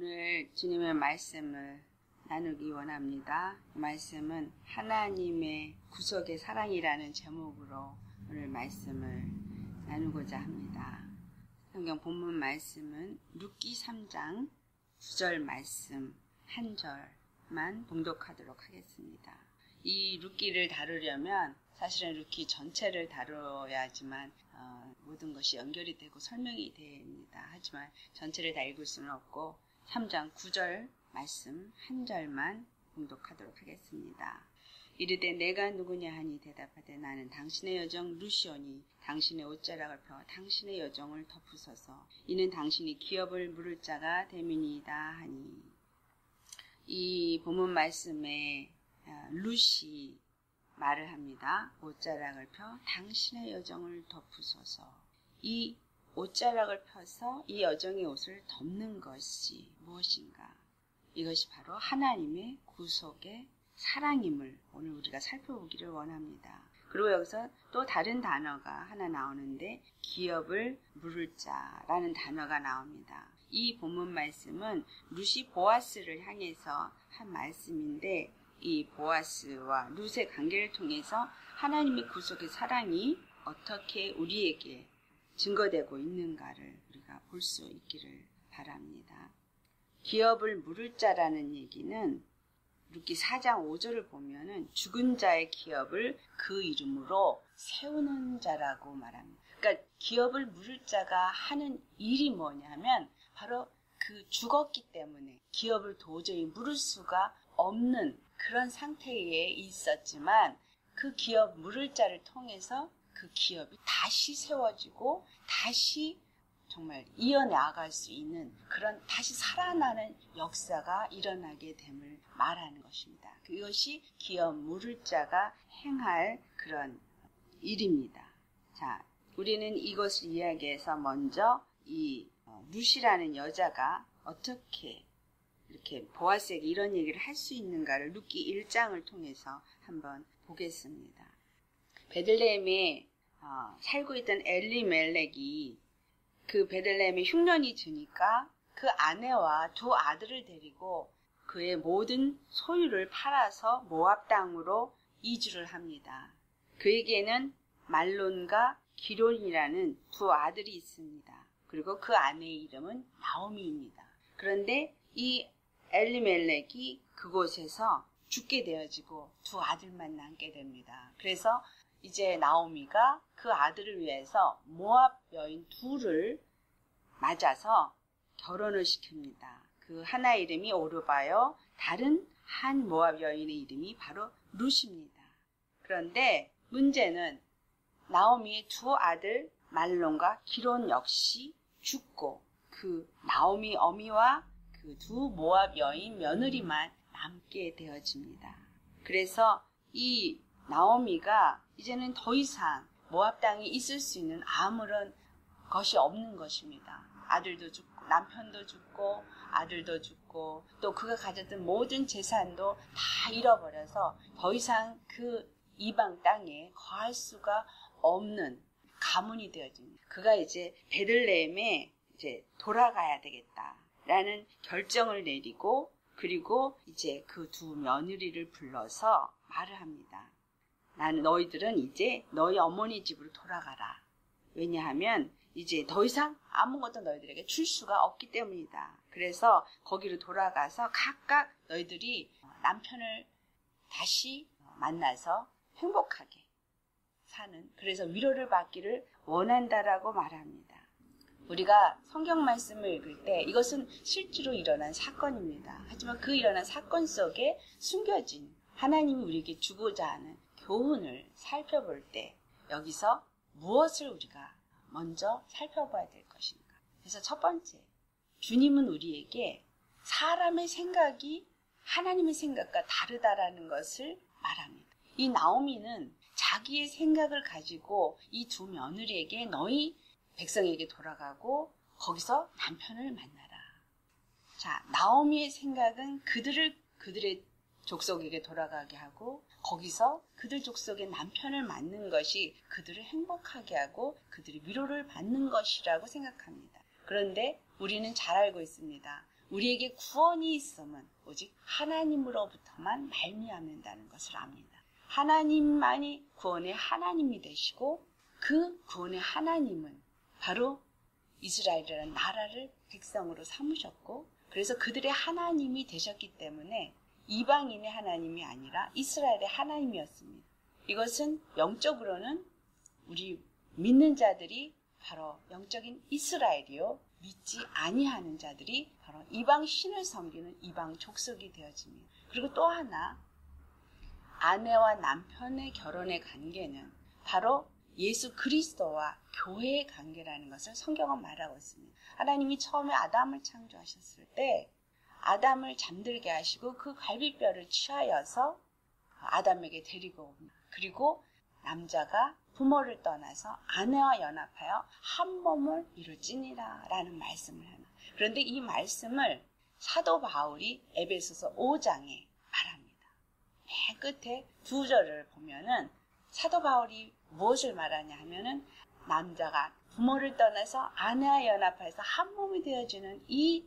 오늘 주님의 말씀을 나누기 원합니다. 말씀은 하나님의 구속의 사랑이라는 제목으로 오늘 말씀을 나누고자 합니다. 성경 본문 말씀은 룻기 3장 9절 말씀 한 절만 봉독하도록 하겠습니다. 이 룻기를 다루려면 사실은 룻기 전체를 다뤄야지만 모든 것이 연결이 되고 설명이 됩니다. 하지만 전체를 다 읽을 수는 없고 3장 9절 말씀 한 절만 봉독하도록 하겠습니다. 이르되 내가 누구냐 하니 대답하되 나는 당신의 여정 룻이오니 당신의 옷자락을 펴 당신의 여정을 덮으소서. 이는 당신이 기업을 물을 자가 됨이니이다 하니. 이 본문 말씀에 룻이 말을 합니다. 옷자락을 펴 당신의 여정을 덮으소서. 이 옷자락을 펴서 이 여정의 옷을 덮는 것이 무엇인가? 이것이 바로 하나님의 구속의 사랑임을 오늘 우리가 살펴보기를 원합니다. 그리고 여기서 또 다른 단어가 하나 나오는데 기업을 물을 자라는 단어가 나옵니다. 이 본문 말씀은 룻이 보아스를 향해서 한 말씀인데 이 보아스와 룻의 관계를 통해서 하나님의 구속의 사랑이 어떻게 우리에게 증거되고 있는가를 우리가 볼 수 있기를 바랍니다. 기업을 물을 자라는 얘기는 룻기 4장 5절을 보면은 죽은 자의 기업을 그 이름으로 세우는 자라고 말합니다. 그러니까 기업을 물을 자가 하는 일이 뭐냐면 바로 그 죽었기 때문에 기업을 도저히 물을 수가 없는 그런 상태에 있었지만 그 기업 물을 자를 통해서 그 기업이 다시 세워지고 다시 정말 이어나갈 수 있는 그런 다시 살아나는 역사가 일어나게 됨을 말하는 것입니다. 그것이 기업 물을 자가 행할 그런 일입니다. 자, 우리는 이것을 이야기해서 먼저 이 룻이라는 여자가 어떻게 이렇게 보아스에게 이런 얘기를 할 수 있는가를 룻기 1장을 통해서 한번 보겠습니다. 베들레헴에 살고 있던 엘리멜렉이 그 베들레헴에 흉년이 드니까 그 아내와 두 아들을 데리고 그의 모든 소유를 팔아서 모압 땅으로 이주를 합니다. 그에게는 말론과 기론이라는 두 아들이 있습니다. 그리고 그 아내의 이름은 나오미입니다. 그런데 이 엘리멜렉이 그곳에서 죽게 되어지고 두 아들만 남게 됩니다. 그래서 이제 나오미가 그 아들을 위해서 모압 여인 둘을 맞아서 결혼을 시킵니다. 그 하나의 이름이 오르바요, 다른 한 모압 여인의 이름이 바로 룻입니다. 그런데 문제는 나오미의 두 아들 말론과 기론 역시 죽고 그 나오미 어미와 그 두 모압 여인 며느리만 남게 되어집니다. 그래서 이 나오미가 이제는 더 이상 모압 땅에 있을 수 있는 아무런 것이 없는 것입니다. 아들도 죽고 남편도 죽고 아들도 죽고 또 그가 가졌던 모든 재산도 다 잃어버려서 더 이상 그 이방 땅에 거할 수가 없는 가문이 되어집니다. 그가 이제 베들레헴에 이제 돌아가야 되겠다라는 결정을 내리고 그리고 이제 그 두 며느리를 불러서 말을 합니다. 너희들은 이제 너희 어머니 집으로 돌아가라. 왜냐하면 이제 더 이상 아무것도 너희들에게 줄 수가 없기 때문이다. 그래서 거기로 돌아가서 각각 너희들이 남편을 다시 만나서 행복하게 사는 그래서 위로를 받기를 원한다라고 말합니다. 우리가 성경 말씀을 읽을 때 이것은 실제로 일어난 사건입니다. 하지만 그 일어난 사건 속에 숨겨진 하나님이 우리에게 주고자 하는 교훈을 살펴볼 때 여기서 무엇을 우리가 먼저 살펴봐야 될 것인가. 그래서 첫 번째, 주님은 우리에게 사람의 생각이 하나님의 생각과 다르다라는 것을 말합니다. 이 나오미는 자기의 생각을 가지고 이 두 며느리에게 너희 백성에게 돌아가고 거기서 남편을 만나라. 자, 나오미의 생각은 그들의 족속에게 돌아가게 하고 거기서 그들 족속의 남편을 만난 것이 그들을 행복하게 하고 그들이 위로를 받는 것이라고 생각합니다. 그런데 우리는 잘 알고 있습니다. 우리에게 구원이 있음은 오직 하나님으로부터만 말미암는다는 것을 압니다. 하나님만이 구원의 하나님이 되시고 그 구원의 하나님은 바로 이스라엘이라는 나라를 백성으로 삼으셨고 그래서 그들의 하나님이 되셨기 때문에 이방인의 하나님이 아니라 이스라엘의 하나님이었습니다. 이것은 영적으로는 우리 믿는 자들이 바로 영적인 이스라엘이요 믿지 아니하는 자들이 바로 이방 신을 섬기는 이방 족속이 되어집니다. 그리고 또 하나 아내와 남편의 결혼의 관계는 바로 예수 그리스도와 교회의 관계라는 것을 성경은 말하고 있습니다. 하나님이 처음에 아담을 창조하셨을 때 아담을 잠들게 하시고 그 갈비뼈를 취하여서 아담에게 데리고 옵니다. 그리고 남자가 부모를 떠나서 아내와 연합하여 한 몸을 이룰지니라 라는 말씀을 합니다. 그런데 이 말씀을 사도 바울이 에베소서 5장에 말합니다. 맨 끝에 두 절을 보면은 사도 바울이 무엇을 말하냐 하면은 남자가 부모를 떠나서 아내와 연합해서 한 몸이 되어지는 이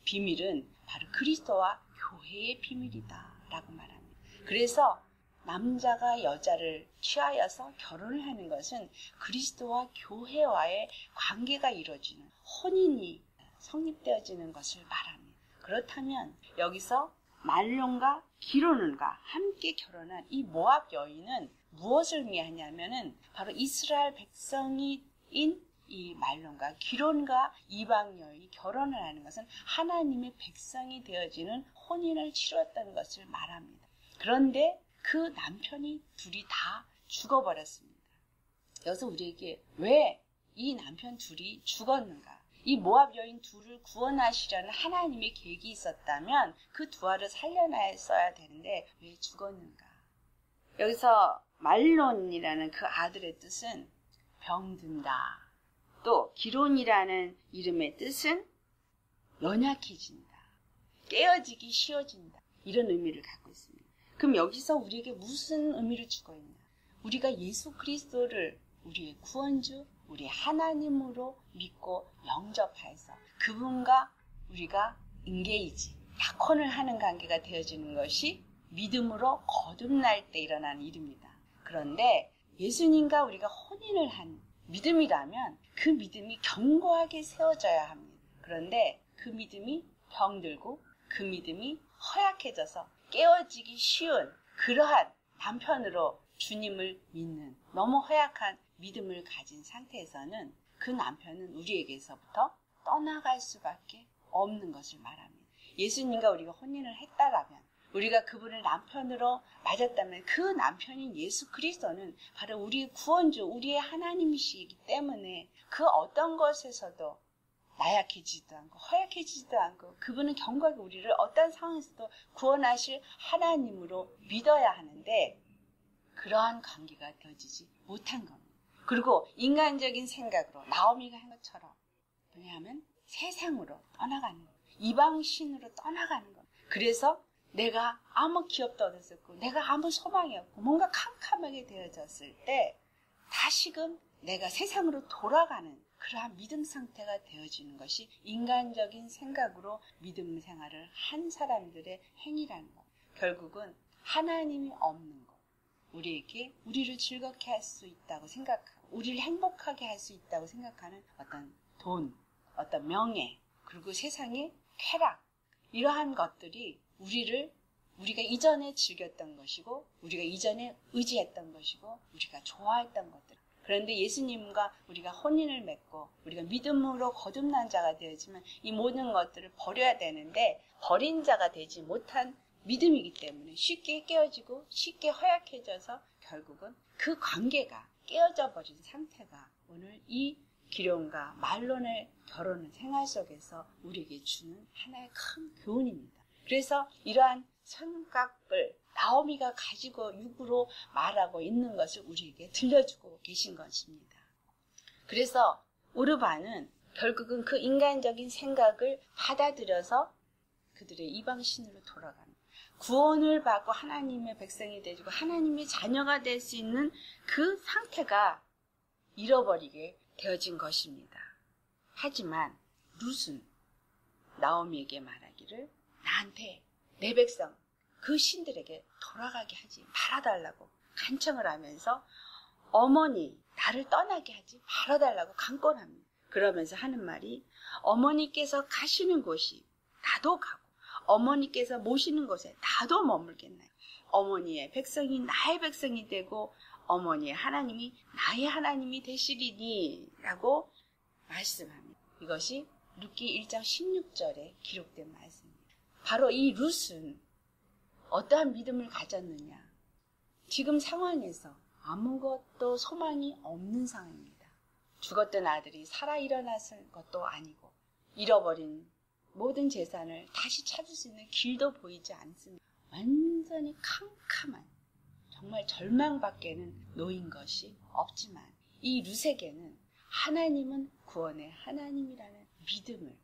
비밀은 바로 그리스도와 교회의 비밀이다 라고 말합니다. 그래서 남자가 여자를 취하여서 결혼을 하는 것은 그리스도와 교회와의 관계가 이루어지는 혼인이 성립되어지는 것을 말합니다. 그렇다면 여기서 말론과 기론과 함께 결혼한 이 모압 여인은 무엇을 의미하냐면은 바로 이스라엘 백성인 이 말론과 기론과 이방 여인이 결혼을 하는 것은 하나님의 백성이 되어지는 혼인을 치루었다는 것을 말합니다. 그런데 그 남편이 둘이 다 죽어버렸습니다. 여기서 우리에게 왜 이 남편 둘이 죽었는가? 이 모압 여인 둘을 구원하시려는 하나님의 계획이 있었다면 그 두 아를 살려냈어야 되는데 왜 죽었는가? 여기서 말론이라는 그 아들의 뜻은 병든다. 또 기론이라는 이름의 뜻은 연약해진다. 깨어지기 쉬워진다. 이런 의미를 갖고 있습니다. 그럼 여기서 우리에게 무슨 의미를 주고 있냐? 우리가 예수 그리스도를 우리의 구원주, 우리의 하나님으로 믿고 영접해서 그분과 우리가 인게이지, 약혼을 하는 관계가 되어지는 것이 믿음으로 거듭날 때 일어나는 일입니다. 그런데 예수님과 우리가 혼인을 한 믿음이라면 그 믿음이 견고하게 세워져야 합니다. 그런데 그 믿음이 병들고 그 믿음이 허약해져서 깨어지기 쉬운 그러한 남편으로 주님을 믿는 너무 허약한 믿음을 가진 상태에서는 그 남편은 우리에게서부터 떠나갈 수밖에 없는 것을 말합니다. 예수님과 우리가 혼인을 했다라면 우리가 그분을 남편으로 맞았다면 그 남편인 예수 그리스도는 바로 우리의 구원주, 우리의 하나님이시기 때문에 그 어떤 것에서도 나약해지지도 않고 허약해지지도 않고 그분은 견고하게 우리를 어떤 상황에서도 구원하실 하나님으로 믿어야 하는데 그러한 관계가 되어지지 못한 겁니다. 그리고 인간적인 생각으로 나오미가 한 것처럼 왜냐하면 세상으로 떠나가는 거예요. 이방신으로 떠나가는 거예요. 그래서 내가 아무 기업도 얻었었고 내가 아무 소망이 없고 뭔가 캄캄하게 되어졌을 때 다시금 내가 세상으로 돌아가는 그러한 믿음 상태가 되어지는 것이 인간적인 생각으로 믿음 생활을 한 사람들의 행위라는 것. 결국은 하나님이 없는 것. 우리에게 우리를 즐겁게 할 수 있다고 생각하고 우리를 행복하게 할 수 있다고 생각하는 어떤 돈, 어떤 명예, 그리고 세상의 쾌락 이러한 것들이 우리가 이전에 즐겼던 것이고 우리가 이전에 의지했던 것이고 우리가 좋아했던 것들. 그런데 예수님과 우리가 혼인을 맺고 우리가 믿음으로 거듭난 자가 되어지면 이 모든 것들을 버려야 되는데 버린 자가 되지 못한 믿음이기 때문에 쉽게 깨어지고 쉽게 허약해져서 결국은 그 관계가 깨어져 버린 상태가 오늘 이 기룡과 말론의 결혼의 생활 속에서 우리에게 주는 하나의 큰 교훈입니다. 그래서 이러한 생각을 나오미가 가지고 육으로 말하고 있는 것을 우리에게 들려주고 계신 것입니다. 그래서 오르반은 결국은 그 인간적인 생각을 받아들여서 그들의 이방신으로 돌아가는 구원을 받고 하나님의 백성이 되고 하나님의 자녀가 될 수 있는 그 상태가 잃어버리게 되어진 것입니다. 하지만 룻은 나오미에게 말하기를 나한테 내 백성 그 신들에게 돌아가게 하지 말아달라고 간청을 하면서 어머니 나를 떠나게 하지 말아달라고 강권합니다. 그러면서 하는 말이 어머니께서 가시는 곳이 나도 가고 어머니께서 모시는 곳에 나도 머물겠나요. 어머니의 백성이 나의 백성이 되고 어머니의 하나님이 나의 하나님이 되시리니 라고 말씀합니다. 이것이 룻기 1장 16절에 기록된 말씀입니다. 바로 이 룻은 어떠한 믿음을 가졌느냐. 지금 상황에서 아무것도 소망이 없는 상황입니다. 죽었던 아들이 살아 일어났을 것도 아니고 잃어버린 모든 재산을 다시 찾을 수 있는 길도 보이지 않습니다. 완전히 캄캄한 정말 절망밖에는 놓인 것이 없지만 이 룻에게는 하나님은 구원의 하나님이라는 믿음을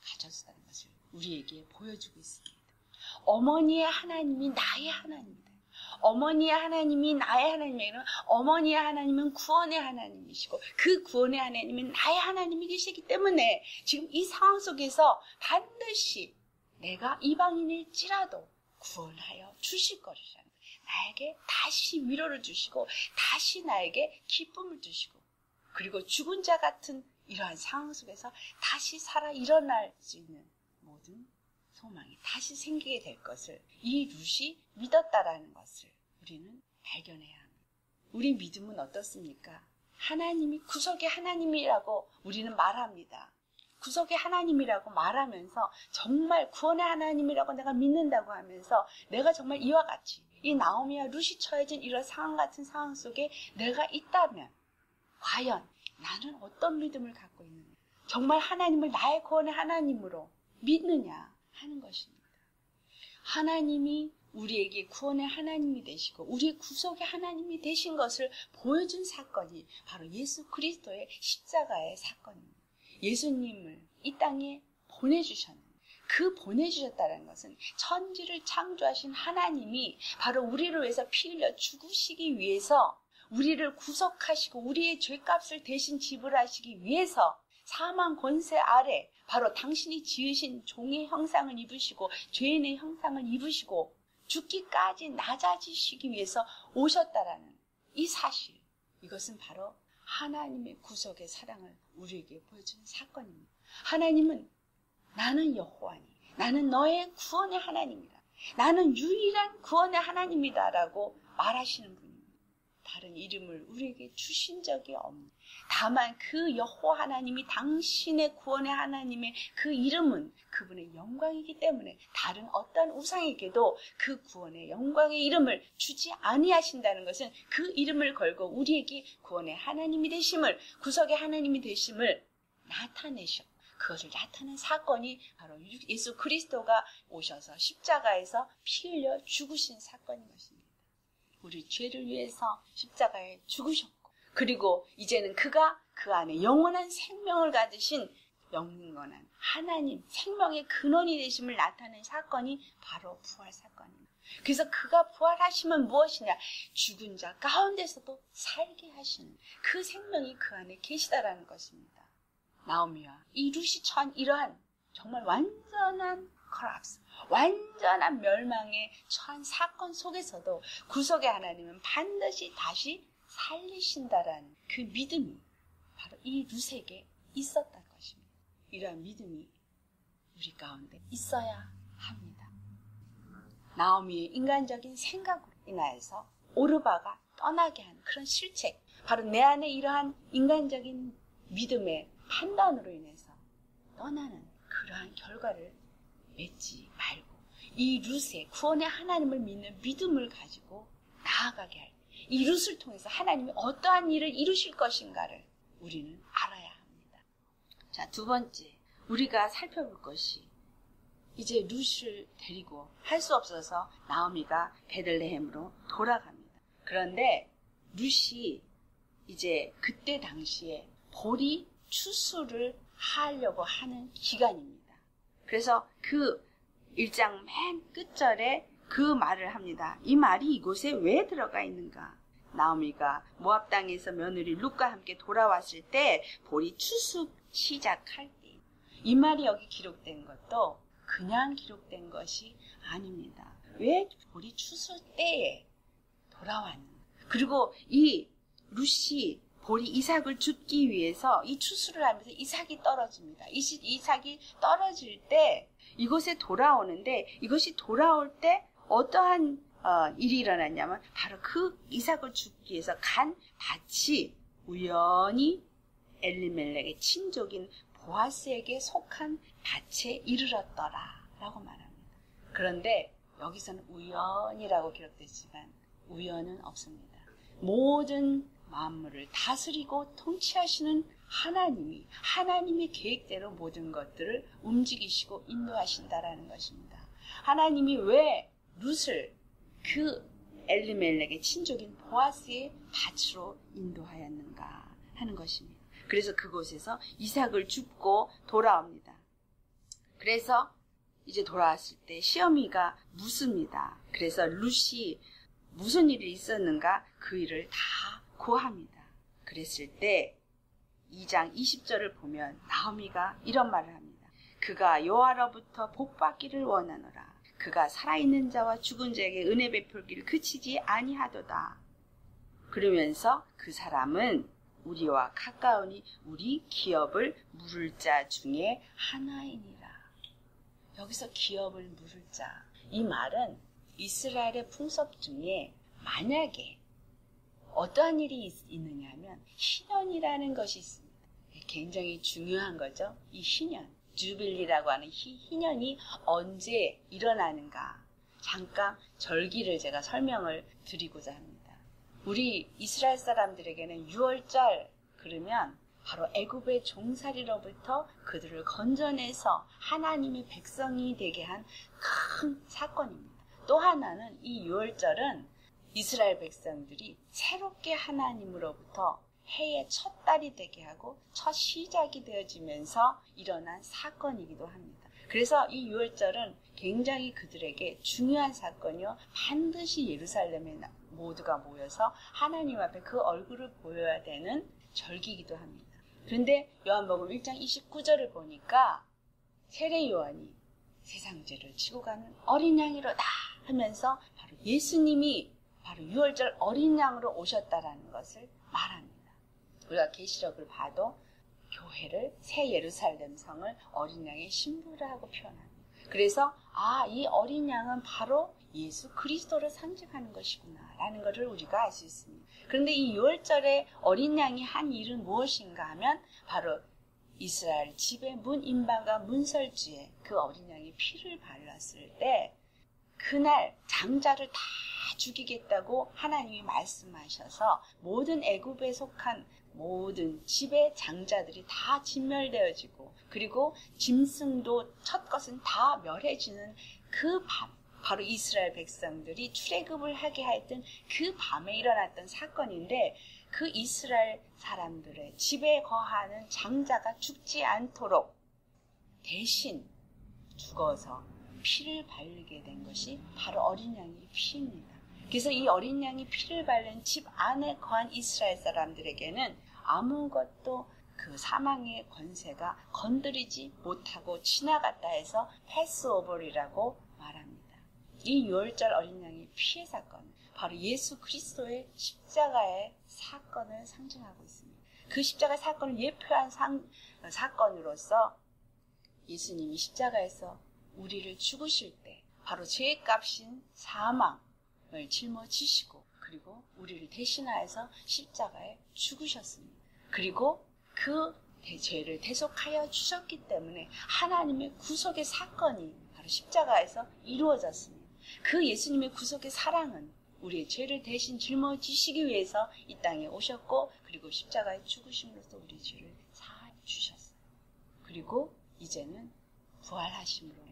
가졌다는 것을 우리에게 보여주고 있습니다. 어머니의 하나님이 나의 하나님이다. 어머니의 하나님이 나의 하나님이면 어머니의 하나님은 구원의 하나님이시고 그 구원의 하나님은 나의 하나님이 계시기 때문에 지금 이 상황 속에서 반드시 내가 이방인일지라도 구원하여 주실 것이라는 거예요. 나에게 다시 위로를 주시고 다시 나에게 기쁨을 주시고 그리고 죽은 자 같은 이러한 상황 속에서 다시 살아 일어날 수 있는 모든 소망이 다시 생기게 될 것을 이 룻이 믿었다라는 것을 우리는 발견해야 합니다. 우리 믿음은 어떻습니까? 하나님이 구속의 하나님이라고 우리는 말합니다. 구속의 하나님이라고 말하면서 정말 구원의 하나님이라고 내가 믿는다고 하면서 내가 정말 이와 같이 이 나오미와 룻이 처해진 이런 상황 같은 상황 속에 내가 있다면 과연 나는 어떤 믿음을 갖고 있느냐? 정말 하나님을 나의 구원의 하나님으로 믿느냐 하는 것입니다. 하나님이 우리에게 구원의 하나님이 되시고 우리의 구속의 하나님이 되신 것을 보여준 사건이 바로 예수 그리스도의 십자가의 사건입니다. 예수님을 이 땅에 보내주셨는데 그 보내주셨다는 것은 천지를 창조하신 하나님이 바로 우리를 위해서 피 흘려 죽으시기 위해서 우리를 구속하시고 우리의 죄값을 대신 지불하시기 위해서 사망 권세 아래 바로 당신이 지으신 종의 형상을 입으시고 죄인의 형상을 입으시고 죽기까지 낮아지시기 위해서 오셨다라는 이 사실, 이것은 바로 하나님의 구속의 사랑을 우리에게 보여주는 사건입니다. 하나님은 나는 여호와니, 나는 너의 구원의 하나님이다. 나는 유일한 구원의 하나님이다라고 말하시는 분입니다. 다른 이름을 우리에게 주신 적이 없는, 다만 그 여호와 하나님이 당신의 구원의 하나님의 그 이름은 그분의 영광이기 때문에 다른 어떤 우상에게도 그 구원의 영광의 이름을 주지 아니하신다는 것은 그 이름을 걸고 우리에게 구원의 하나님이 되심을, 구속의 하나님이 되심을 나타내셨고, 그것을 나타낸 사건이 바로 예수 그리스도가 오셔서 십자가에서 피 흘려 죽으신 사건인 것입니다. 우리 죄를 위해서 십자가에 죽으셨고, 그리고 이제는 그가 그 안에 영원한 생명을 가지신 영원한 하나님, 생명의 근원이 되심을 나타낸 사건이 바로 부활 사건입니다. 그래서 그가 부활하시면 무엇이냐? 죽은 자 가운데서도 살게 하시는 그 생명이 그 안에 계시다라는 것입니다. 나오미와 이 룻이 처한 이러한 정말 완전한 콜apse, 완전한 멸망에 처한 사건 속에서도 구속의 하나님은 반드시 다시 살리신다라는 그 믿음이 바로 이 룻에게 있었던 것입니다. 이러한 믿음이 우리 가운데 있어야 합니다. 나오미의 인간적인 생각으로 인하여서 오르바가 떠나게 한 그런 실책, 바로 내 안에 이러한 인간적인 믿음의 판단으로 인해서 떠나는 그러한 결과를 맺지 말고 이 룻의 구원의 하나님을 믿는 믿음을 가지고 나아가게 할, 이 룻을 통해서 하나님이 어떠한 일을 이루실 것인가를 우리는 알아야 합니다. 자, 두 번째, 우리가 살펴볼 것이, 이제 룻을 데리고 할 수 없어서 나오미가 베들레헴으로 돌아갑니다. 그런데 룻이 이제 그때 당시에 보리 추수를 하려고 하는 기간입니다. 그래서 그 1장 맨 끝절에 그 말을 합니다. 이 말이 이곳에 왜 들어가 있는가? 나오미가 모압 땅에서 며느리 룻과 함께 돌아왔을 때 보리 추수 시작할 때, 이 말이 여기 기록된 것도 그냥 기록된 것이 아닙니다. 왜 볼이 추수 때에 돌아왔는가? 그리고 이 룻이 볼이 이삭을 줍기 위해서 이 추수를 하면서 이삭이 떨어집니다. 이삭이 떨어질 때 이곳에 돌아오는데, 이것이 돌아올 때 어떠한 일이 일어났냐면 바로 그 이삭을 줍기 위해서 간 밭이 우연히 엘리멜렉의 친족인 보아스에게 속한 밭에 이르렀더라 라고 말합니다. 그런데 여기서는 우연이라고 기록됐지만 우연은 없습니다. 모든 만물을 다스리고 통치하시는 하나님의 계획대로 모든 것들을 움직이시고 인도하신다라는 것입니다. 하나님이 왜 룻을 그 엘리멜렉의 친족인 보아스의 밭으로 인도하였는가 하는 것입니다. 그래서 그곳에서 이삭을 줍고 돌아옵니다. 그래서 이제 돌아왔을 때 시어미가 묻습니다. 그래서 룻이 무슨 일이 있었는가 그 일을 다 고합니다. 그랬을 때 2장 20절을 보면 나오미가 이런 말을 합니다. 그가 여호와로부터 복받기를 원하노라. 그가 살아있는 자와 죽은 자에게 은혜 베풀기를 그치지 아니하도다. 그러면서 그 사람은 우리와 가까우니 우리 기업을 물을 자 중에 하나이니라. 여기서 기업을 물을 자. 이 말은 이스라엘의 풍습 중에 만약에 어떠한 일이 있느냐 하면 희년이라는 것이 있습니다. 굉장히 중요한 거죠. 이 희년, 주빌리라고 하는 희년이 언제 일어나는가. 잠깐 절기를 제가 설명을 드리고자 합니다. 우리 이스라엘 사람들에게는 6월절 그러면 바로 애굽의 종살이로부터 그들을 건져내서 하나님의 백성이 되게 한 큰 사건입니다. 또 하나는 이 6월절은 이스라엘 백성들이 새롭게 하나님으로부터 해의 첫 달이 되게 하고 첫 시작이 되어지면서 일어난 사건이기도 합니다. 그래서 이 6월절은 굉장히 그들에게 중요한 사건이요. 반드시 예루살렘에 모두가 모여서 하나님 앞에 그 얼굴을 보여야 되는 절기이기도 합니다. 그런데 요한복음 1장 29절을 보니까 세례 요한이 세상 죄를 지고 가는 어린 양이로다 하면서 바로 예수님이 바로 6월절 어린 양으로 오셨다라는 것을 말합니다. 우리가 계시록을 봐도 교회를 새 예루살렘 성을 어린 양의 신부라고 표현합니다. 그래서 이 어린 양은 바로 예수 그리스도를 상징하는 것이구나 라는 것을 우리가 알 수 있습니다. 그런데 이 6월절에 어린 양이 한 일은 무엇인가 하면 바로 이스라엘 집의 문 임방과 문설주에 그 어린 양이 피를 발랐을 때 그날 장자를 다 죽이겠다고 하나님이 말씀하셔서 모든 애굽에 속한 모든 집의 장자들이 다 진멸되어지고 그리고 짐승도 첫 것은 다 멸해지는 그 밤, 바로 이스라엘 백성들이 출애굽을 하게 했던 그 밤에 일어났던 사건인데 그 이스라엘 사람들의 집에 거하는 장자가 죽지 않도록 대신 죽어서 피를 바르게 된 것이 바로 어린 양의 피입니다. 그래서 이 어린 양이 피를 바른 집 안에 거한 이스라엘 사람들에게는 아무것도 그 사망의 권세가 건드리지 못하고 지나갔다 해서 패스오버리라고 말합니다. 이 6월절 어린 양의 피의 사건, 바로 예수 그리스도의 십자가의 사건을 상징하고 있습니다. 그 십자가의 사건을 예표한 사건으로서 예수님이 십자가에서 우리를 죽으실 때 바로 죄의 값인 사망을 짊어지시고 그리고 우리를 대신하여서 십자가에 죽으셨습니다. 그리고 그 죄를 대속하여 주셨기 때문에 하나님의 구속의 사건이 바로 십자가에서 이루어졌습니다. 그 예수님의 구속의 사랑은 우리의 죄를 대신 짊어지시기 위해서 이 땅에 오셨고 그리고 십자가에 죽으심으로써 우리의 죄를 사하여 주셨어요. 그리고 이제는 부활하심으로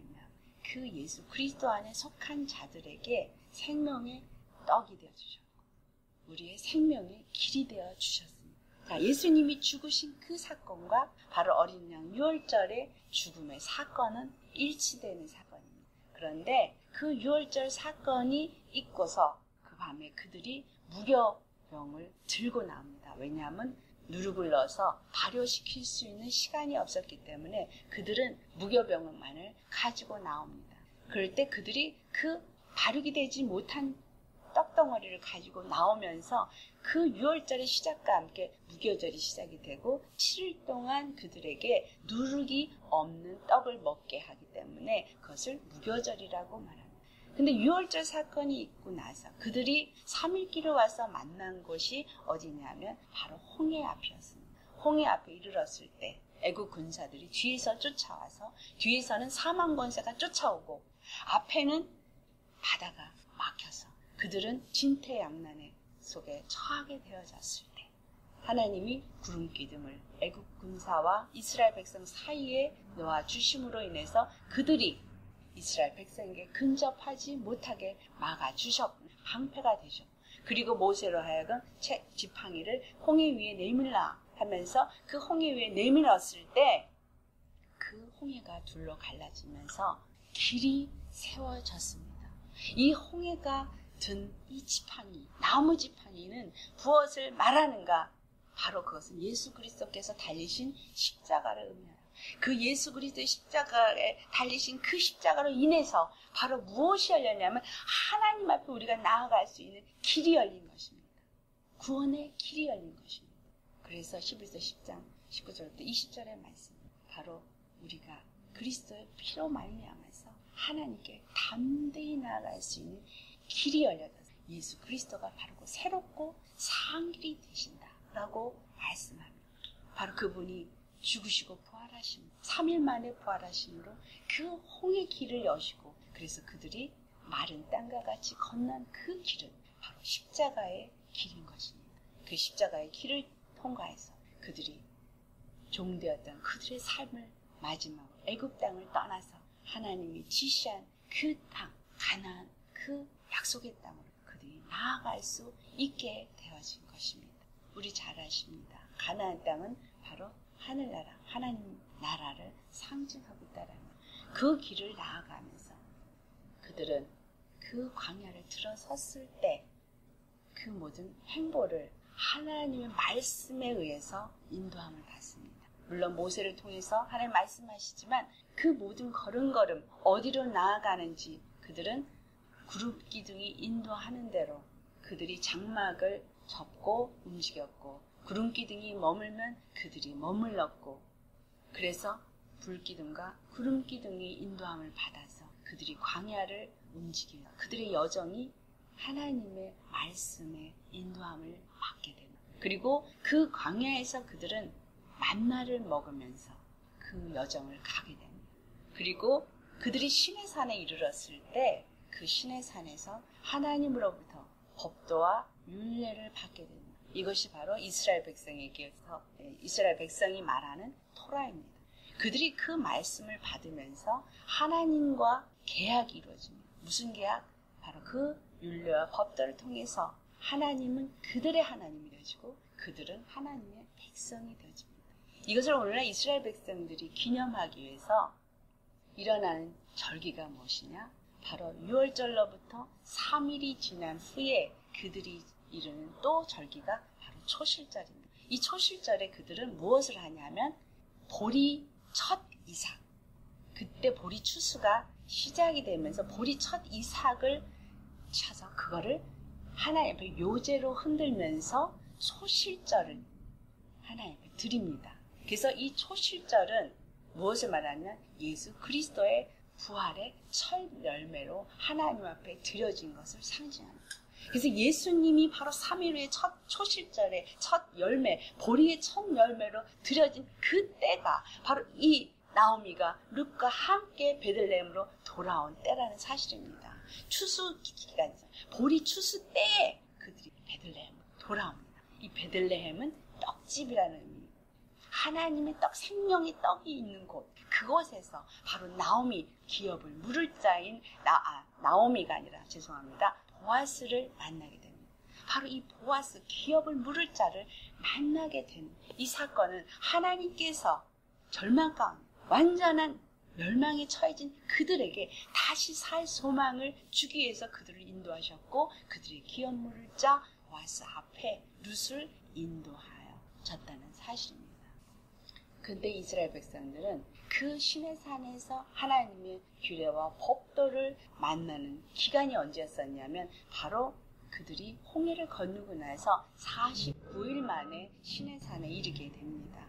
그 예수 그리스도 안에 속한 자들에게 생명의 떡이 되어주셨고 우리의 생명의 길이 되어주셨습니다. 자, 예수님이 죽으신 그 사건과 바로 어린 양 6월절의 죽음의 사건은 일치되는 사건입니다. 그런데 그 6월절 사건이 있고서 그 밤에 그들이 무료병을 들고 나옵니다. 왜냐하면 누룩을 넣어서 발효시킬 수 있는 시간이 없었기 때문에 그들은 무교병만을 가지고 나옵니다. 그럴 때 그들이 그 발육이 되지 못한 떡덩어리를 가지고 나오면서 그 6월절의 시작과 함께 무교절이 시작이 되고 7일 동안 그들에게 누룩이 없는 떡을 먹게 하기 때문에 그것을 무교절이라고 말합니다. 근데 6월절 사건이 있고 나서 그들이 3일길에 와서 만난 곳이 어디냐면 바로 홍해 앞이었습니다. 홍해 앞에 이르렀을 때 애국 군사들이 뒤에서 쫓아와서 뒤에서는 사망 권세가 쫓아오고 앞에는 바다가 막혀서 그들은 진퇴양난 속에 처하게 되어졌을 때 하나님이 구름 기둥을 애국 군사와 이스라엘 백성 사이에 놓아 주심으로 인해서 그들이 이스라엘 백성에게 근접하지 못하게 막아주셨고 방패가 되셨고 그리고 모세로 하여금 지팡이를 홍해 위에 내밀라 하면서 그 홍해 위에 내밀었을 때 그 홍해가 둘로 갈라지면서 길이 세워졌습니다. 이 홍해가 든 이 지팡이, 나무 지팡이는 무엇을 말하는가? 바로 그것은 예수 그리스도께서 달리신 십자가를 의미합니다. 그 예수 그리스도의 십자가에 달리신 그 십자가로 인해서 바로 무엇이 열렸냐면 하나님 앞에 우리가 나아갈 수 있는 길이 열린 것입니다. 구원의 길이 열린 것입니다. 그래서 11서 10장 19절부터 20절의 말씀 바로 우리가 그리스도의 피로 말미암아서 하나님께 담대히 나아갈 수 있는 길이 열렸다. 예수 그리스도가 바로 그 새롭고 산 길이 되신다라고 말씀합니다. 바로 그분이 죽으시고 부활하심 3일 만에 부활하심으로 그 홍해 길을 여시고 그래서 그들이 마른 땅과 같이 건넌 그 길은 바로 십자가의 길인 것입니다. 그 십자가의 길을 통과해서 그들이 종되었던 그들의 삶을 마지막으로 애굽 땅을 떠나서 하나님이 지시한 그 땅, 가나안 그 약속의 땅으로 그들이 나아갈 수 있게 되어진 것입니다. 우리 잘 아십니다. 가나안 땅은 바로 하늘나라, 하나님 나라를 상징하고 있다라는 그 길을 나아가면서 그들은 그 광야를 들어섰을 때 그 모든 행보를 하나님의 말씀에 의해서 인도함을 받습니다. 물론 모세를 통해서 하나님 말씀하시지만 그 모든 걸음걸음 어디로 나아가는지 그들은 구름 기둥이 인도하는 대로 그들이 장막을 접고 움직였고 구름 기둥이 머물면 그들이 머물렀고 그래서 불 기둥과 구름 기둥이 인도함을 받아서 그들이 광야를 움직이며 그들의 여정이 하나님의 말씀에 인도함을 받게 됩니다. 그리고 그 광야에서 그들은 만나를 먹으면서 그 여정을 가게 됩니다. 그리고 그들이 시내산에 이르렀을 때 그 시내산에서 하나님으로부터 법도와 율례를 받게 됩니다. 이것이 바로 이스라엘 백성에게서 이스라엘 백성이 말하는 토라입니다. 그들이 그 말씀을 받으면서 하나님과 계약이 이루어집니다. 무슨 계약? 바로 그 율례와 법도를 통해서 하나님은 그들의 하나님이 되시고 그들은 하나님의 백성이 되어집니다. 이것을 오늘날 이스라엘 백성들이 기념하기 위해서 일어나는 절기가 무엇이냐? 바로 6월절로부터 3일이 지난 후에 그들이 이루는 또 절기가 바로 초실절입니다. 이 초실절에 그들은 무엇을 하냐면 보리 첫 이삭, 그때 보리 추수가 시작이 되면서 보리 첫 이삭을 쳐서 그거를 하나님 앞에 요제로 흔들면서 초실절을 하나님 앞에 드립니다. 그래서 이 초실절은 무엇을 말하냐면 예수 그리스도의 부활의 첫 열매로 하나님 앞에 드려진 것을 상징합니다. 그래서 예수님이 바로 3일 후에 첫 초실절의 첫 열매, 보리의 첫 열매로 드려진 그 때가 바로 이 나오미가 룻과 함께 베들레헴으로 돌아온 때라는 사실입니다. 추수 기간에서 보리 추수 때에 그들이 베들레헴으로 돌아옵니다. 이 베들레헴은 떡집이라는 의미. 하나님의 떡, 생명의 떡이 있는 곳, 그곳에서 바로 나오미, 기업을 물을 자인 나오미가 아니라 죄송합니다. 보아스를 만나게 됩니다. 바로 이 보아스, 기업을 물을 자를 만나게 된 이 사건은 하나님께서 절망 가운데 완전한 멸망에 처해진 그들에게 다시 살 소망을 주기 위해서 그들을 인도하셨고 그들의 기업 물을 자 보아스 앞에 룻을 인도하여 졌다는 사실입니다. 근데 이스라엘 백성들은 그 시내산에서 하나님의 규례와 법도를 만나는 기간이 언제였었냐면 바로 그들이 홍해를 건너고 나서 49일 만에 시내산에 이르게 됩니다.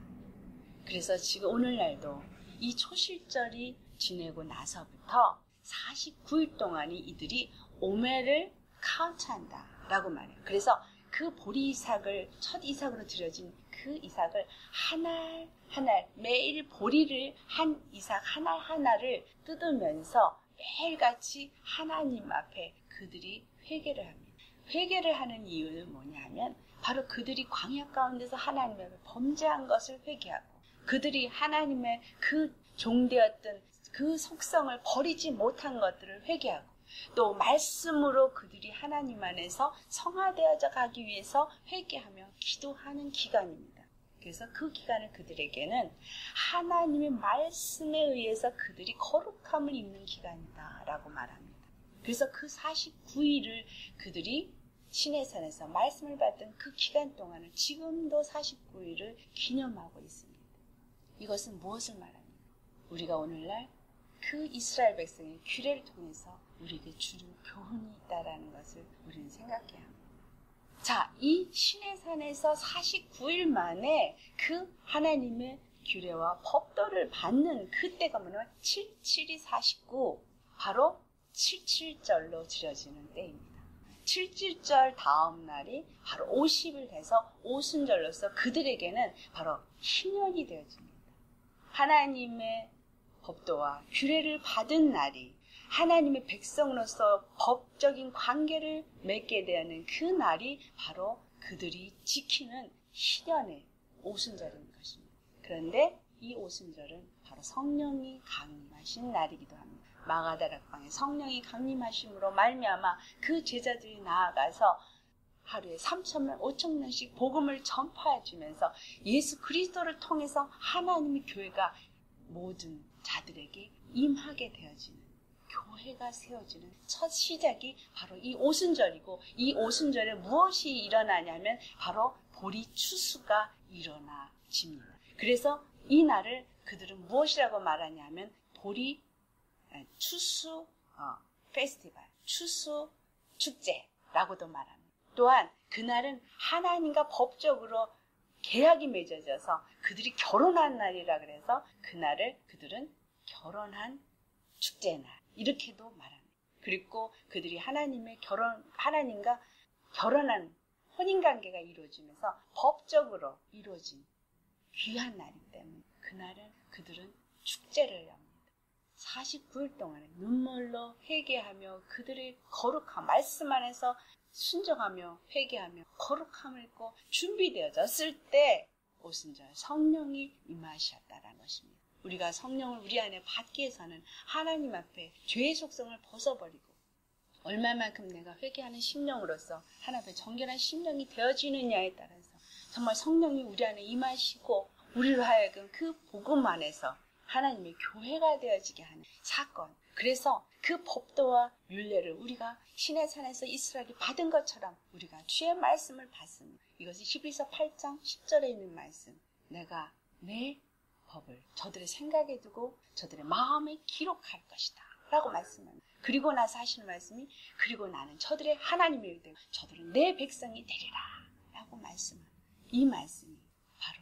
그래서 지금 오늘날도 이 초실절이 지내고 나서부터 49일 동안이 이들이 오매를 카운트한다 라고 말해요. 그래서 그 보리 이삭을 첫 이삭으로 드려진 그 이삭을 하나 매일 보리를 한 이삭 하나를 뜯으면서 매일같이 하나님 앞에 그들이 회개를 합니다. 회개를 하는 이유는 뭐냐면 바로 그들이 광야 가운데서 하나님 앞에 범죄한 것을 회개하고 그들이 하나님의 그 종되었던 그 속성을 버리지 못한 것들을 회개하고 또 말씀으로 그들이 하나님 안에서 성화되어져 가기 위해서 회개하며 기도하는 기간입니다. 그래서 그 기간을 그들에게는 하나님의 말씀에 의해서 그들이 거룩함을 입는 기간이다 라고 말합니다. 그래서 그 49일을 그들이 시내산에서 말씀을 받던 그 기간 동안을 지금도 49일을 기념하고 있습니다. 이것은 무엇을 말합니까? 우리가 오늘날 그 이스라엘 백성의 규례를 통해서 우리에게 주는 교훈이 있다는 것을 우리는 생각해야 합니다. 자, 이 시내산에서 49일 만에 그 하나님의 규례와 법도를 받는 그때가 뭐냐면 77이 49, 바로 77절로 지어지는 때입니다. 77절 다음 날이 바로 50일 해서 오순절로서 그들에게는 바로 희년이 되어집니다. 하나님의 법도와 규례를 받은 날이 하나님의 백성으로서 법적인 관계를 맺게 되는 그 날이 바로 그들이 지키는 희년의 오순절인 것입니다. 그런데 이 오순절은 바로 성령이 강림하신 날이기도 합니다. 마가다락방에 성령이 강림하심으로 말미암아 그 제자들이 나아가서 하루에 3,000명, 5,000명씩 복음을 전파해주면서 예수 그리스도를 통해서 하나님의 교회가 모든 자들에게 임하게 되어지는 교회가 세워지는 첫 시작이 바로 이 오순절이고 이 오순절에 무엇이 일어나냐면 바로 보리 추수가 일어나집니다. 그래서 이 날을 그들은 무엇이라고 말하냐면 보리 추수 페스티벌, 추수 축제라고도 말합니다. 또한 그날은 하나님과 법적으로 계약이 맺어져서 그들이 결혼한 날이라 그래서 그날을 그들은 결혼한 축제날 이렇게도 말합니다. 그리고 그들이 하나님과 결혼한 혼인관계가 이루어지면서 법적으로 이루어진 귀한 날이기 때문에 그날은 그들은 축제를 합니다. 49일 동안에 눈물로 회개하며 그들의 거룩한 말씀 안에서 순종하며 회개하며 거룩함을 입고 준비되어졌을 때 오순절 성령이 임하셨다라는 것입니다. 우리가 성령을 우리 안에 받기 위해서는 하나님 앞에 죄의 속성을 벗어버리고 얼마만큼 내가 회개하는 심령으로서 하나님 앞에 정결한 심령이 되어지느냐에 따라서 정말 성령이 우리 안에 임하시고 우리로 하여금 그 복음 안에서 하나님의 교회가 되어지게 하는 사건. 그래서 그 법도와 율례를 우리가 시내산에서 이스라엘이 받은 것처럼 우리가 주의 말씀을 받습니다. 이것이 히브리서 8장 10절에 있는 말씀. 내가 내 법을 저들의 생각에 두고 저들의 마음에 기록할 것이다 라고 말씀합니다. 그리고 나서 하시는 말씀이 그리고 나는 저들의 하나님이 되고 저들은 내 백성이 되리라 라고 말씀합니다. 이 말씀이 바로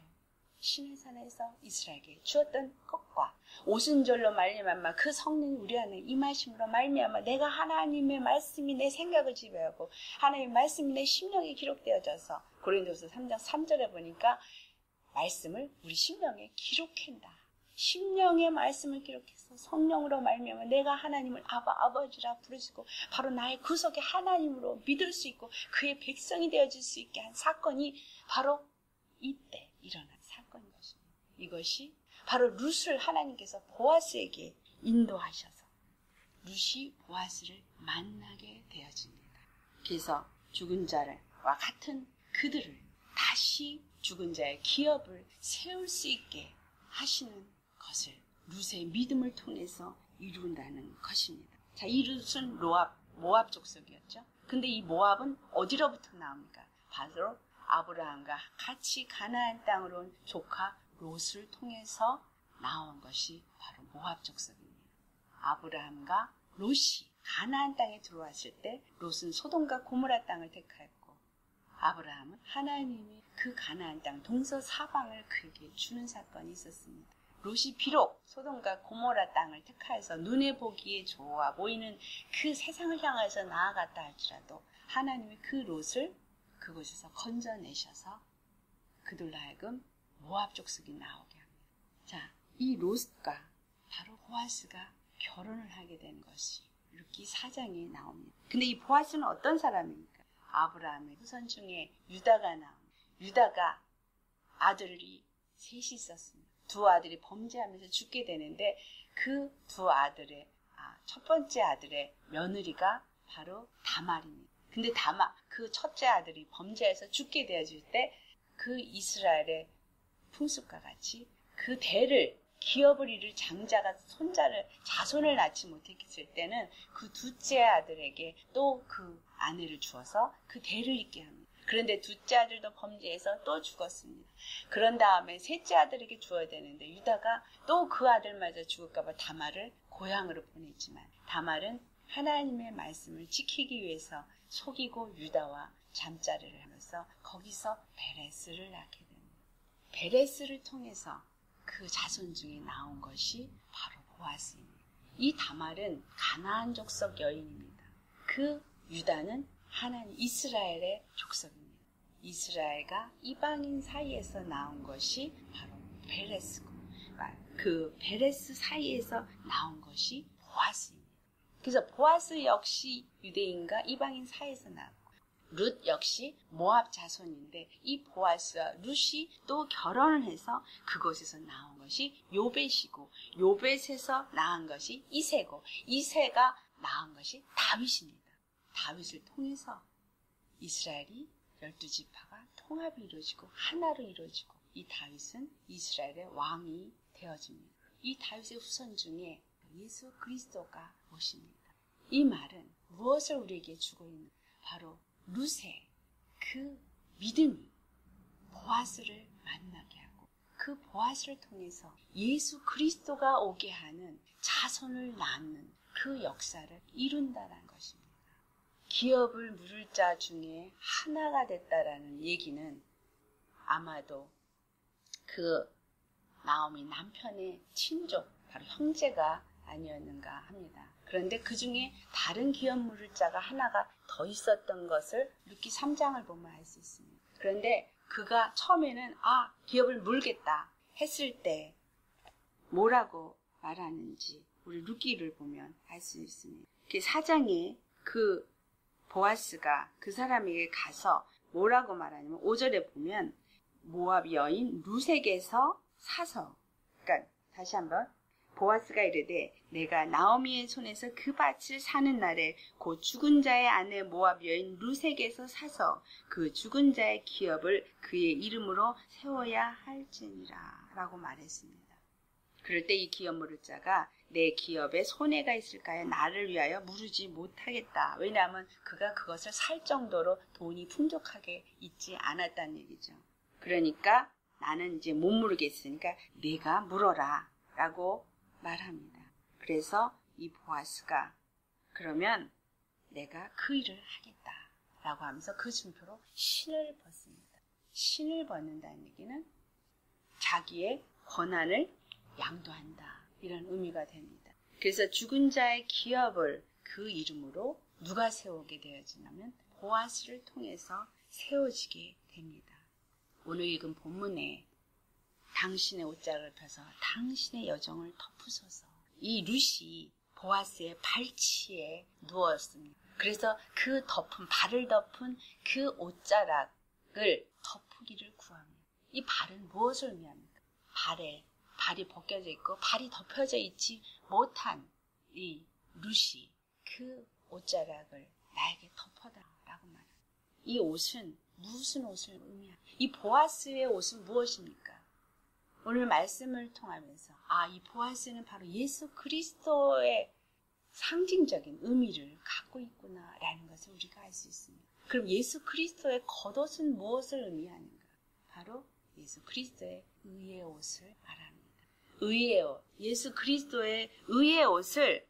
시내산에서 이스라엘에게 주었던 것과 오순절로 말미암아 그 성령이 우리 안에 임하심으로 말미암아 내가 하나님의 말씀이 내 생각을 지배하고 하나님의 말씀이 내 심령에 기록되어져서 고린도서 3장 3절에 보니까 말씀을 우리 심령에 기록한다. 심령의 말씀을 기록해서 성령으로 말미암아 내가 하나님을 아버지라 부르시고 바로 나의 구속의 하나님으로 믿을 수 있고 그의 백성이 되어질 수 있게 한 사건이 바로 이때 일어난 사건인 것입니다. 이것이 바로 룻을 하나님께서 보아스에게 인도하셔서 룻이 보아스를 만나게 되어집니다. 그래서 죽은 자와 같은 그들을 다시 죽은 자의 기업을 세울 수 있게 하시는 것을 룻의 믿음을 통해서 이룬다는 것입니다. 자, 이 룻은 모압 족속이었죠. 근데 이 모압은 어디로부터 나옵니까? 바로 아브라함과 같이 가나안 땅으로 온 조카 롯을 통해서 나온 것이 바로 모압 족속입니다. 아브라함과 롯이 가나안 땅에 들어왔을 때 롯은 소돔과 고모라 땅을 택하였고 아브라함은 하나님이 그 가나안 땅 동서사방을 그에게 주는 사건이 있었습니다. 롯이 비록 소돔과 고모라 땅을 택하여서 눈에 보기에 좋아 보이는 그 세상을 향해서 나아갔다 할지라도 하나님이 그 롯을 그곳에서 건져내셔서 그들로 하여금 모압 족속이 나오게 합니다. 자, 이 롯과 바로 보아스가 결혼을 하게 된 것이 룻기 4장에 나옵니다. 근데 이 보아스는 어떤 사람입니까? 아브라함의 후손 중에 유다가 나옵니다. 유다가 아들이 셋이 있었습니다. 두 아들이 범죄하면서 죽게 되는데 그 두 아들의 첫 번째 아들의 며느리가 바로 다말입니다. 근데 그 첫째 아들이 범죄해서 죽게 되어질 때 그 이스라엘의 풍습과 같이 그 대를 기업을 이룰 장자가 자손을 낳지 못했을 때는 그 둘째 아들에게 또 그 아내를 주어서 그 대를 잇게 합니다. 그런데 둘째 아들도 범죄해서 또 죽었습니다. 그런 다음에 셋째 아들에게 주어야 되는데 유다가 또 그 아들마저 죽을까봐 다말을 고향으로 보냈지만 다말은 하나님의 말씀을 지키기 위해서 속이고 유다와 잠자리를 하면서 거기서 베레스를 낳게 됩니다. 베레스를 통해서 그 자손 중에 나온 것이 바로 보아스입니다. 이 다말은 가나안 족속 여인입니다. 그 유다는 하나님 이스라엘의 족속입니다. 이스라엘과 이방인 사이에서 나온 것이 바로 베레스고 그 베레스 사이에서 나온 것이 보아스입니다. 그래서 보아스 역시 유대인과 이방인 사이에서 나왔고 룻 역시 모압 자손인데 이 보아스와 룻이 또 결혼을 해서 그곳에서 나온 것이 요벳이고 요벳에서 낳은 것이 이새고 이새가 낳은 것이 다윗입니다. 다윗을 통해서 이스라엘이 12지파가 통합이 이루어지고 하나로 이루어지고 이 다윗은 이스라엘의 왕이 되어집니다. 이 다윗의 후손 중에 예수 그리스도가 오십니다. 이 말은 무엇을 우리에게 주고 있는 바로 룻의 그 믿음이 보아스를 만나게 하고 그 보아스를 통해서 예수 그리스도가 오게 하는 자손을 낳는 그 역사를 이룬다는 것입니다. 기업을 물을 자 중에 하나가 됐다라는 얘기는 아마도 그 나오미 남편의 친족 바로 형제가 아니었는가 합니다. 그런데 그 중에 다른 기업 물을 자가 하나가 더 있었던 것을 룻기 3장을 보면 알 수 있습니다. 그런데 그가 처음에는 기업을 물겠다 했을 때 뭐라고 말하는지 우리 룻기를 보면 알 수 있습니다. 그 4장에 그 보아스가 그 사람에게 가서 뭐라고 말하냐면 5절에 보면 모압 여인 룻에게서 사서 그러니까 다시 한번 보아스가 이르되 내가 나오미의 손에서 그 밭을 사는 날에 곧 죽은 자의 아내 모압 여인 룻에게서 사서 그 죽은 자의 기업을 그의 이름으로 세워야 할지니라 라고 말했습니다. 그럴 때 이 기업 물을 자가 내 기업에 손해가 있을까요? 나를 위하여 무르지 못하겠다. 왜냐하면 그가 그것을 살 정도로 돈이 풍족하게 있지 않았다는 얘기죠. 그러니까 나는 이제 못 무르겠으니까 네가 물어라 라고 말합니다. 그래서 이 보아스가 그러면 내가 그 일을 하겠다 라고 하면서 그 증표로 신을 벗습니다. 신을 벗는다는 얘기는 자기의 권한을 양도한다 이런 의미가 됩니다. 그래서 죽은 자의 기업을 그 이름으로 누가 세우게 되어지냐면 보아스를 통해서 세워지게 됩니다. 오늘 읽은 본문에 당신의 옷자락을 펴서 당신의 여정을 덮으소서. 이 룻이 보아스의 발치에 누웠습니다. 그래서 그 덮은 발을 덮은 그 옷자락을 덮으기를 구합니다. 이 발은 무엇을 의미합니까? 발이 벗겨져 있고 발이 덮여져 있지 못한 이 룻이 그 옷자락을 나에게 덮어달라고 말합니다. 이 옷은 무슨 옷을 의미합니까? 이 보아스의 옷은 무엇입니까? 오늘 말씀을 통하면서 이 보아스는 바로 예수 그리스도의 상징적인 의미를 갖고 있구나라는 것을 우리가 알 수 있습니다. 그럼 예수 그리스도의 겉옷은 무엇을 의미하는가? 바로 예수 그리스도의 의의 옷을 말합니다. 의의 옷, 예수 그리스도의 의의 옷을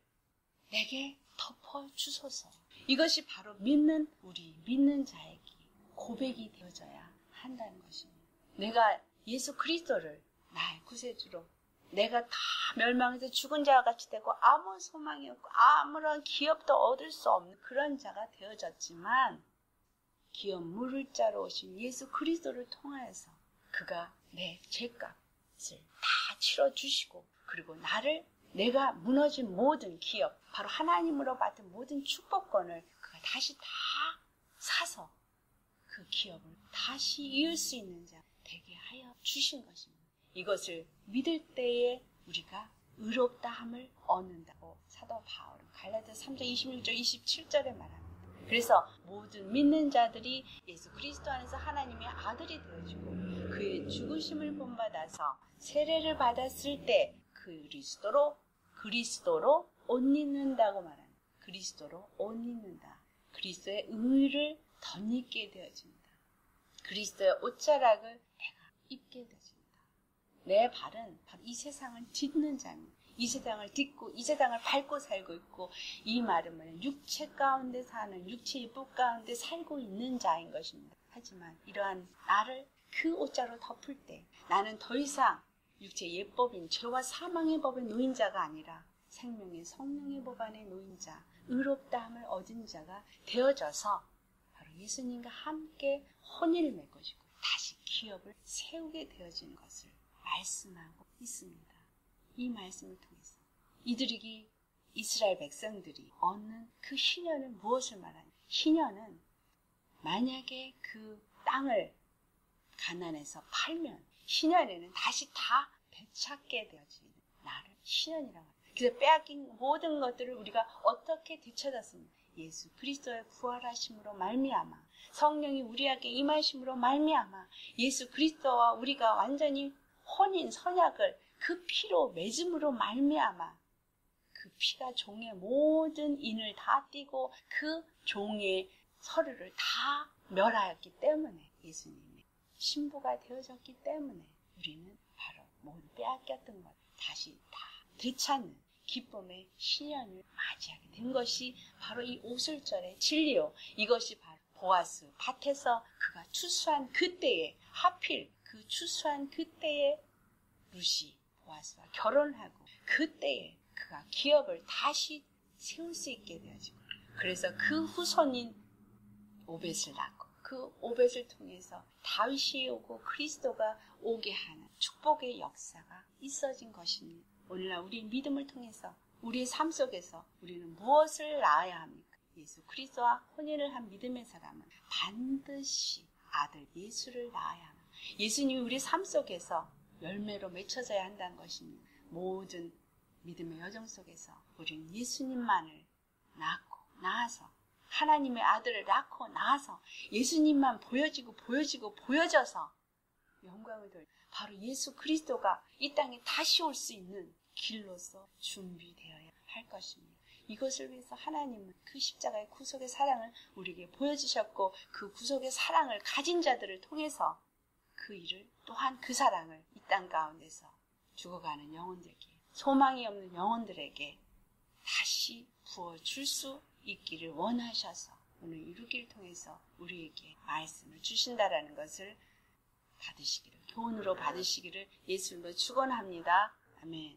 내게 덮어주소서. 이것이 바로 우리 믿는 자에게 고백이 되어져야 한다는 것입니다. 내가 예수 그리스도를 나의 구세주로, 내가 다 멸망해서 죽은 자와 같이 되고 아무 소망이 없고 아무런 기업도 얻을 수 없는 그런 자가 되어졌지만, 기업 물을 자로 오신 예수 그리스도를 통하여서 그가 내 죄값을 다 치러주시고, 그리고 내가 무너진 모든 기업, 바로 하나님으로 받은 모든 축복권을 그가 다시 다 사서 그 기업을 다시 이을 수 있는 자 되게 하여 주신 것입니다. 이것을 믿을 때에 우리가 의롭다함을 얻는다고 사도 바울은 갈라디아서 3장 26절 27절에 말합니다. 그래서 모든 믿는 자들이 예수 그리스도 안에서 하나님의 아들이 되어지고 그의 죽으심을 본받아서 세례를 받았을 때 그리스도로 옷 입는다고 말합니다. 그리스도로 옷 입는다. 그리스도의 의를 덧입게 되어집니다. 그리스도의 옷자락을 내가 입게 되어집니다. 내 발은 바로 이 세상을 딛는 자입니다. 이 세상을 딛고 이 세상을 밟고 살고 있고, 이 말은 뭐냐, 육체 가운데 사는, 육체의 복 가운데 살고 있는 자인 것입니다. 하지만 이러한 나를 그 옷자로 덮을 때 나는 더 이상 육체의 예법인 죄와 사망의 법에 놓인 자가 아니라 생명의 성령의 법 안에 놓인 자, 의롭다함을 얻은 자가 되어져서 바로 예수님과 함께 혼인을 맺어지고 다시 기업을 세우게 되어지는 것을 말씀하고 있습니다. 이 말씀을 통해서 이스라엘 백성들이 얻는 그 희년은 무엇을 말하냐? 희년은 만약에 그 땅을 가난해서 팔면 희년에는 다시 다 되찾게 되어지는 나를 희년이라고 합니다. 그래서 빼앗긴 모든 것들을 우리가 어떻게 되찾았습니까? 예수 그리스도의 부활하심으로 말미암아, 성령이 우리에게 임하심으로 말미암아, 예수 그리스도와 우리가 완전히 혼인 선약을 그 피로 맺음으로 말미암아, 그 피가 종의 모든 인을 다 띠고 그 종의 서류를 다 멸하였기 때문에, 예수님의 신부가 되어졌기 때문에 우리는 바로 모든 빼앗겼던 것 다시 다 되찾는 기쁨의 희년을 맞이하게 된 것이 바로 이 오술절의 진리요. 이것이 바로 보아스 밭에서 그가 추수한 그때에, 하필 그 추수한 그때에 룻이 보아스와 결혼하고 그때에 그가 기업을 다시 세울 수 있게 되어지고, 그래서 그 후손인 오벳을 낳고 그 오벳을 통해서 다윗이 오고 그리스도가 오게 하는 축복의 역사가 있어진 것입니다. 오늘날 우리의 믿음을 통해서 우리의 삶 속에서 우리는 무엇을 낳아야 합니까? 예수 그리스도와 혼인을 한 믿음의 사람은 반드시 아들 예수를 낳아야 합니다. 예수님이 우리 삶 속에서 열매로 맺혀져야 한다는 것입니다. 모든 믿음의 여정 속에서 우리는 예수님만을 낳아서 하나님의 아들을 낳고 나서 예수님만 보여져서 영광을 돌려 바로 예수 그리스도가 이 땅에 다시 올 수 있는 길로서 준비되어야 할 것입니다. 이것을 위해서 하나님은 그 십자가의 구속의 사랑을 우리에게 보여주셨고, 그 구속의 사랑을 가진 자들을 통해서 그 일을, 또한 그 사랑을 이 땅 가운데서 죽어가는 영혼들에게, 소망이 없는 영혼들에게 다시 부어줄 수 있기를 원하셔서 오늘 이 루기를 통해서 우리에게 말씀을 주신다라는 것을 받으시기를, 교훈으로 받으시기를 예수님으로 축원합니다. 아멘.